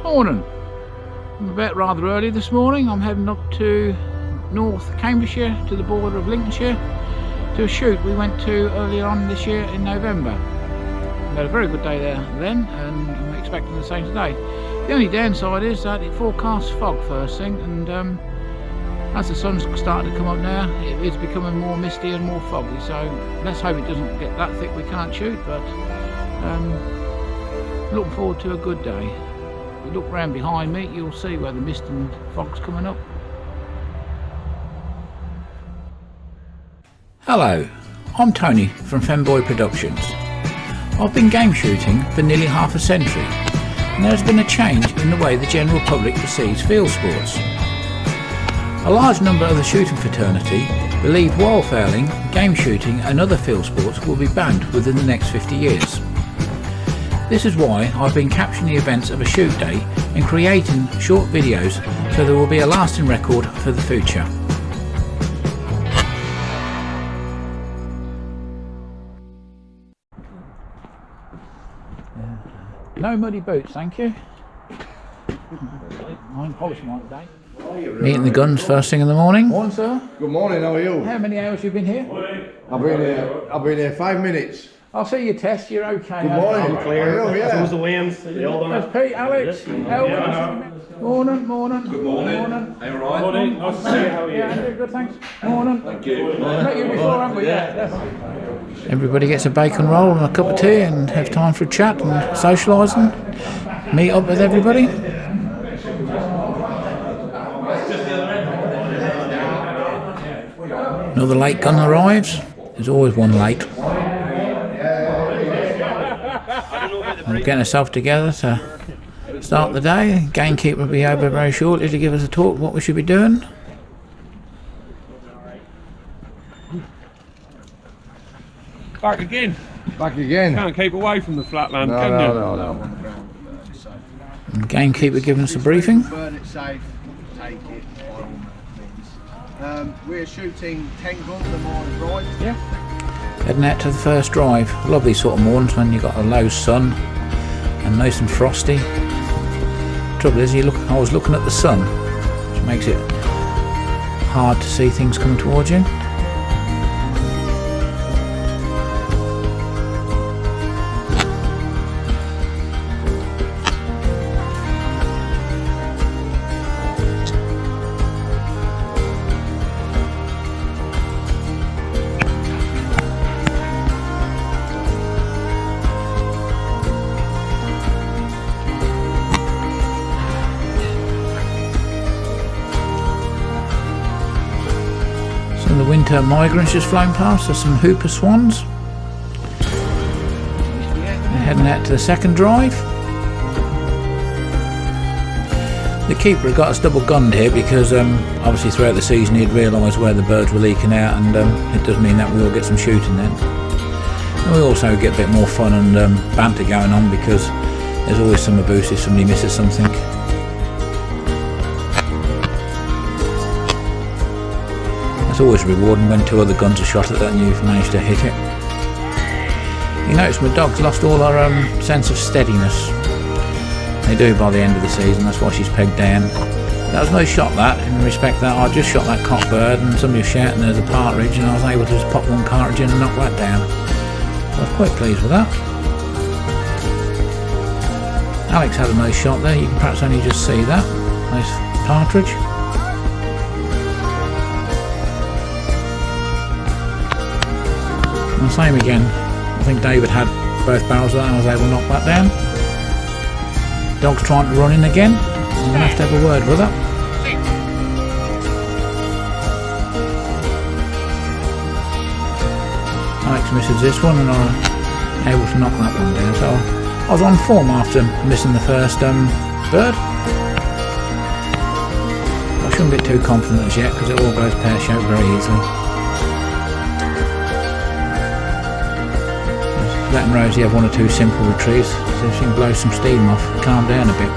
Morning. I'm about rather early this morning. I'm heading up to North Cambridgeshire to the border of Lincolnshire to a shoot we went to earlier on this year in November. We had a very good day there then, and I'm expecting the same today. The only downside is that it forecasts fog first thing, and as the sun's starting to come up now, it's becoming more misty and more foggy, so let's hope it doesn't get that thick we can't shoot, but looking forward to a good day. If you look round behind me, you'll see where the mist and fog's coming up. Hello, I'm Tony from Fenboy Productions. I've been game shooting for nearly half a century, and there has been a change in the way the general public perceives field sports. A large number of the shooting fraternity believe wildfowling, game shooting and other field sports will be banned within the next 50 years. This is why I've been capturing the events of a shoot day and creating short videos so there will be a lasting record for the future. No muddy boots, thank you. I'm polishing my day. Meeting the guns first thing in the morning. Morning, sir. Good morning, how are you? How many hours have you been here? I've been here 5 minutes. I'll see your test, you're okay. Good morning. I'm clear. How are you? Yeah. So's the Williams. There's Pete, Alex, Elwood. Morning, morning. Good morning. Morning. Are you alright? Morning. Nice to see you. How are you? Yeah, I'm good, thanks. Morning. Thank you. Met you before, haven't we? Yeah. Everybody gets a bacon roll and a cup of tea and have time for a chat and socialising. Meet up with everybody. Another late gun arrives. There's always one late. I'm getting ourselves together to start the day. Gamekeeper will be over very shortly to give us a talk what we should be doing. Back again. Back again. Can't keep away from the flatland, can you? No. And gamekeeper giving us a briefing. Burn it safe, take it by all means. We're shooting 10 guns a morning, right? Yeah. Heading out to the first drive. Love these sort of mornings when you've got a low sun and nice and frosty. Trouble is, I was looking at the sun, which makes it hard to see things coming towards you. The winter migrants just flown past. There's some hooper swans. They're heading out to the second drive. The keeper had got us double gunned here because obviously throughout the season he'd realised where the birds were leaking out, and it does mean that we all get some shooting then. And we also get a bit more fun and banter going on because there's always some abuse if somebody misses something. It's always rewarding when two other guns are shot at that and you've managed to hit it. You notice my dog's lost all her sense of steadiness. They do by the end of the season, that's why she's pegged down. That was no shot that, in respect that I just shot that cock bird and somebody was shouting there's a partridge and I was able to just pop one cartridge in and knock that down. So I was quite pleased with that. Alex had a nice shot there, you can perhaps only just see that. Nice partridge. And same again, I think David had both barrels of that and I was able to knock that down. Dog's trying to run in again, I'm going to have a word with her. Alex misses this one and I'm able to knock that one down, so I was on form after missing the first bird. I shouldn't get too confident as yet because it all goes pear-shaped very easily. Letting Rosie have one or two simple retrieves so she can blow some steam off, calm down a bit.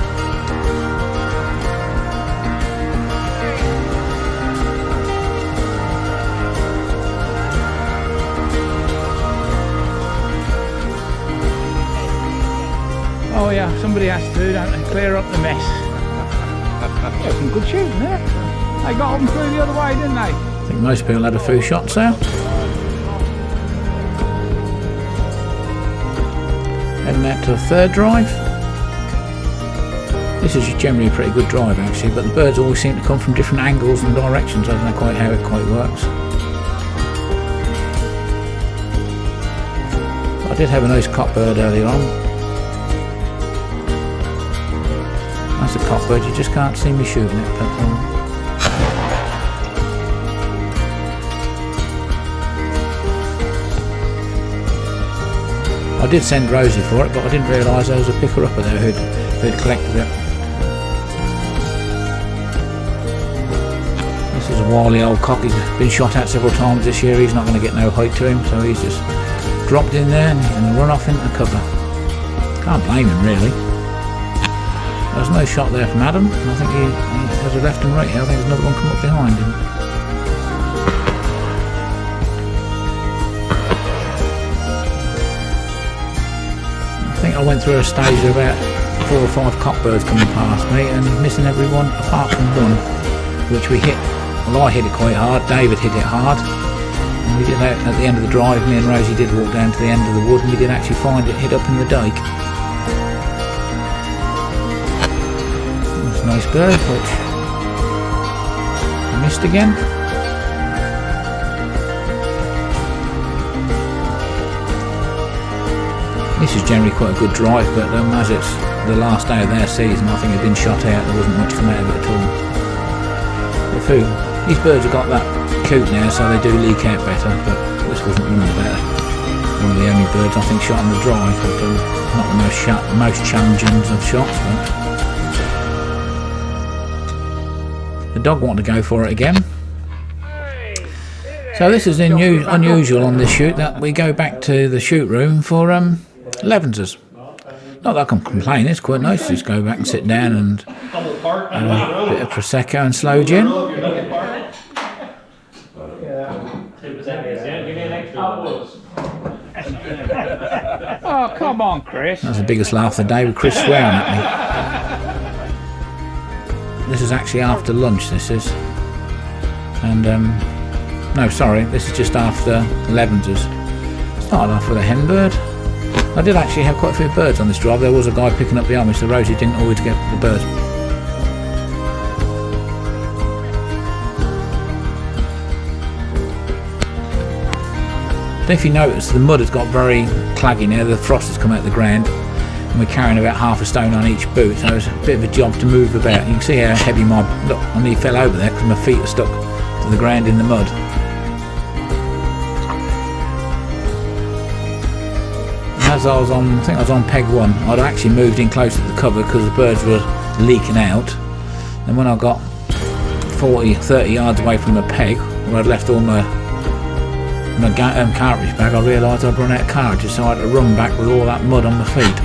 Oh yeah, somebody has to, don't they? Clear up the mess. Yeah, some good shooting there. They got them through the other way, didn't they? I think most people had a few shots out. Heading out to a third drive. This is generally a pretty good drive actually, but the birds always seem to come from different angles and directions. I don't know quite how it quite works. I did have a nice cockbird earlier on. That's a cockbird, you just can't see me shooting it, but I did send Rosie for it, but I didn't realise there was a picker-upper there who'd collected it. This is a wily old cock. He's been shot at several times this year. He's not going to get no height to him, so he's just dropped in there and run off into the cover. Can't blame him really. There's no shot there from Adam. I think he has a left and right here. I think there's another one come up behind him. I think I went through a stage of about 4 or 5 cockbirds coming past me and missing every one apart from one, which we hit. Well, I hit it quite hard. David hit it hard. And we did, at the end of the drive, me and Rosie did walk down to the end of the wood and we did actually find it hid up in the dike. That's a nice bird, which I missed again. This is generally quite a good drive, but as it's the last day of their season, I think they've been shot out. There wasn't much come out of it at all. These birds have got that coot now, so they do leak out better, but this wasn't one of the better. One of the only birds I think shot on the drive, but not the most challenging of shots. But the dog wanted to go for it again. So this is unusual on this shoot, that we go back to the shoot room for 11s. Not that I can complain, it's quite nice to just go back and sit down and have a bit of Prosecco and slow gin. Oh, come on, Chris. That's the biggest laugh of the day, with Chris swearing at me. This is actually after lunch, this is. And, no, sorry, this is just after 11s. Started off with a hen bird. I did actually have quite a few birds on this drive. There was a guy picking up behind me, so Rosie didn't always get the birds. If you notice, the mud has got very claggy now. The frost has come out of the ground and we're carrying about half a stone on each boot, so it's a bit of a job to move about. You can see how heavy my... Look, I nearly fell over there because my feet are stuck to the ground in the mud. As I was on, I think I was on peg 1, I'd actually moved in closer to the cover because the birds were leaking out. And when I got 30 yards away from the peg, where I'd left all my cartridge bag, I realised I'd run out of cartridges, so I had to run back with all that mud on my feet.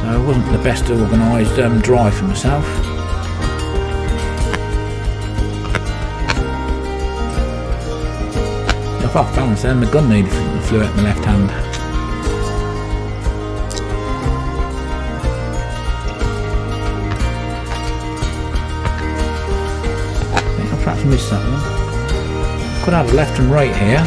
So it wasn't the best organised drive for myself. If off balance then, my gun needle flew out my left hand. I think I perhaps missed that one. Could have left and right here.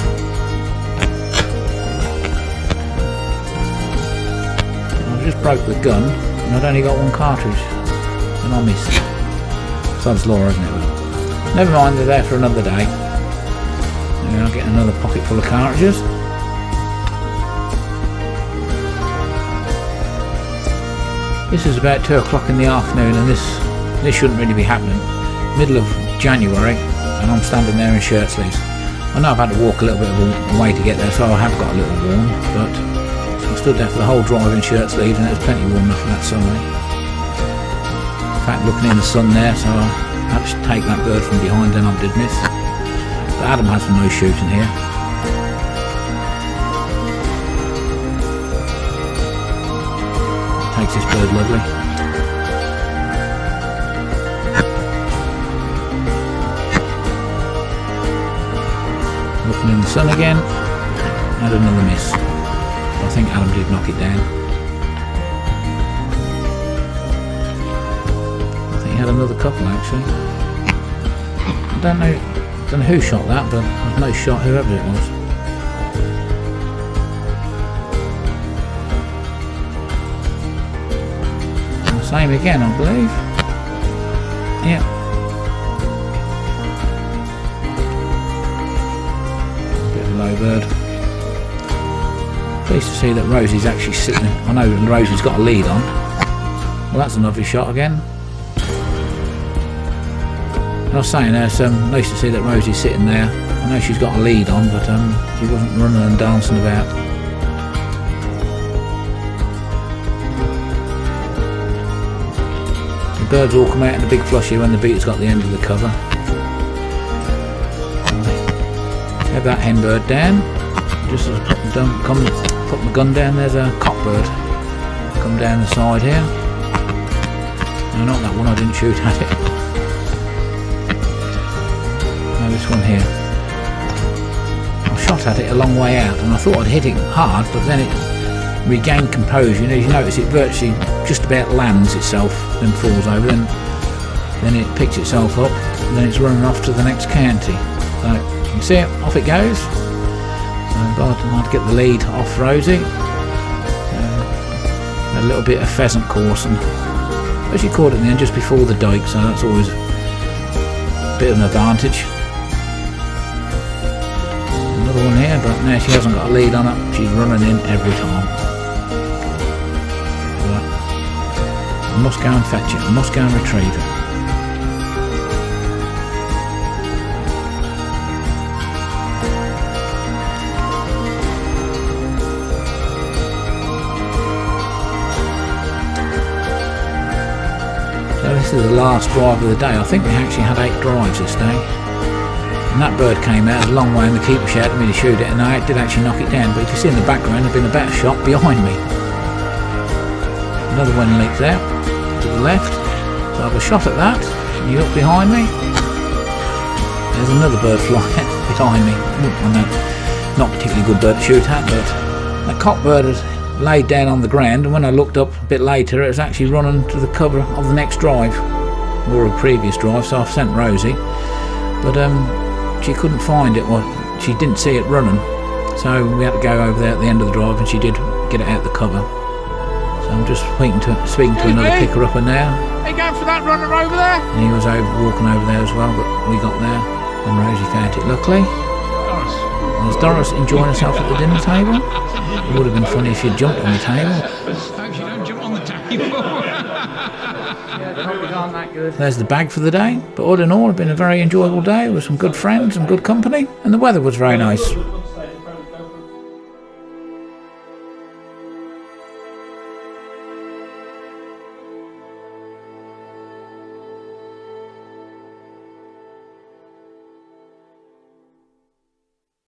I just broke the gun and I'd only got one cartridge and I missed. Sod's law, isn't it? Never mind, they're there for another day. And I'll get another pocket full of cartridges. This is about 2 o'clock in the afternoon and this shouldn't really be happening. Middle of January and I'm standing there in shirt sleeves. I know I've had to walk a little bit of a way to get there, so I have got a little warm, but I stood there for the whole drive in shirt sleeves and it was plenty warm enough for that sunlight. In fact, looking in the sun there, so I had to take that bird from behind, then I did miss. But Adam has some nice shooting here. Takes this bird lovely. Looking in the sun again, and another miss. I think Adam did knock it down. had another couple actually. I don't know who shot that, but there's no shot whoever it was. Same again, I believe. Yeah. Bit of a low bird. Pleased to see that Rosie's actually sitting. I know Rosie's got a lead on. Well, that's a lovely shot again. I was saying there's nice to see that Rosie's sitting there. I know she's got a lead on, but she wasn't running and dancing about. Birds all come out in the big flushy when the beater's got the end of the cover. Have that hen bird down. Just as I put my gun down, there's a cock bird come down the side here. No, not that one, I didn't shoot at it. No, this one here. I shot at it a long way out and I thought I'd hit it hard, but then it regained composure, and as you notice it virtually just about lands itself, then falls over, then it picks itself up, and then it's running off to the next county. So you can see it, off it goes. So I'd get the lead off Rosie. A little bit of pheasant course, and but she caught it in the end just before the dike, so that's always a bit of an advantage. Another one here, but now she hasn't got a lead on it, she's running in every time. I must go and fetch it, I must go and retrieve it. So this is the last drive of the day. I think we actually had 8 drives this day. And that bird came out a long way and the keeper shouted at me to shoot it, and I did actually knock it down, but you can see in the background there's been a better shot behind me. Another one leaks out to the left, so I have a shot at that, and you look behind me, there's another bird flying behind me. I know, not particularly good bird to shoot at, but that cock bird had laid down on the ground, and when I looked up a bit later it was actually running to the cover of the next drive, or a previous drive, so I've sent Rosie, but she couldn't find it, or she didn't see it running, so we had to go over there at the end of the drive and she did get it out the cover. So I'm just speaking to another picker upper now. Are you going for that runner over there? And he was walking over there as well, but we got there and Rosie found it luckily. There's Doris enjoying herself at the dinner table. It would have been funny if she'd jumped on the table. Hope she don't jump on the table. Aren't that good. There's the bag for the day, but all in all it's been a very enjoyable day with some good friends and good company, and the weather was very nice.